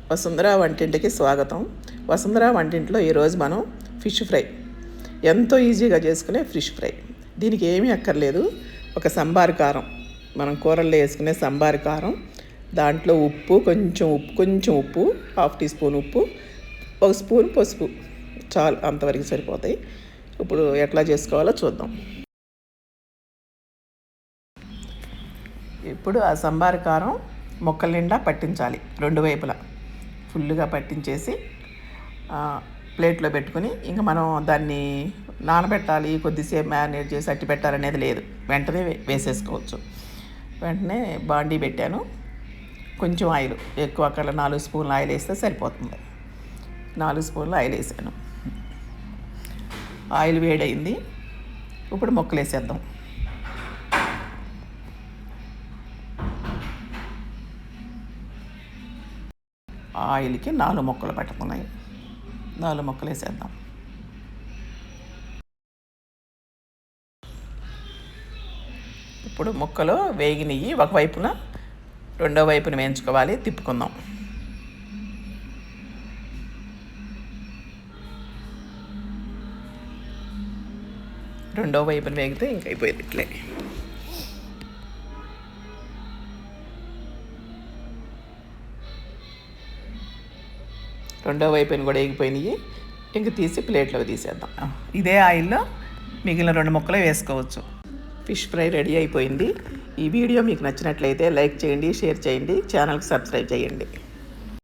వసుంధర వంటింటికి స్వాగతం. వసుంధర వంటింట్లో ఈరోజు మనం ఫిష్ ఫ్రై, ఎంతో ఈజీగా చేసుకునే ఫిష్ ఫ్రై. దీనికి ఏమీ అక్కర్లేదు. ఒక సంబారు కారం, మనం కూరల్లో వేసుకునే సంబారు కారం, దాంట్లో ఉప్పు, కొంచెం ఉప్పు, హాఫ్ టీ స్పూన్ ఉప్పు, ఒక స్పూన్ పసుపు, చాలు, అంతవరకు సరిపోతాయి. ఇప్పుడు ఎట్లా చేసుకోవాలో చూద్దాం. ఇప్పుడు ఆ సంబారు కారం మొక్కల నిండా పట్టించాలి. రెండు వైపులా ఫుల్గా పట్టించేసి ప్లేట్లో పెట్టుకుని, ఇంకా మనం దాన్ని నానబెట్టాలి, కొద్దిసేపు మ్యారినేట్ చేసి అట్టి పెట్టాలనేది లేదు, వెంటనే వేసేసుకోవచ్చు. వెంటనే బాండీ పెట్టాను. కొంచెం ఆయిల్, ఎక్కువ అక్కడ 4 స్పూన్లు ఆయిల్ వేస్తే సరిపోతుంది. 4 స్పూన్లు ఆయిల్ వేసాను. ఆయిల్ వేడైంది. ఇప్పుడు మొక్కలు వేసేద్దాం. ఆయిల్కి 4 ముక్కలు పట్టుకున్నాయి. 4 ముక్కలు వేసేద్దాం. ఇప్పుడు ముక్కలు వేగినవి, ఒకవైపున రెండో వైపున వేయించుకోవాలి. తిప్పుకుందాం. రెండో వైపున వేగితే ఇంక అయిపోయింది. ఇట్లే రెండో వైపున కూడా వేగిపోయినాయి. ఇంక తీసి ప్లేట్లోకి తీసేద్దాం. ఇదే ఆయిల్లో మిగిలిన 2 ముక్కలు వేసుకోవచ్చు. ఫిష్ ఫ్రై రెడీ అయిపోయింది. ఈ వీడియో మీకు నచ్చినట్లయితే లైక్ చేయండి, షేర్ చేయండి, ఛానల్కి సబ్స్క్రైబ్ చేయండి.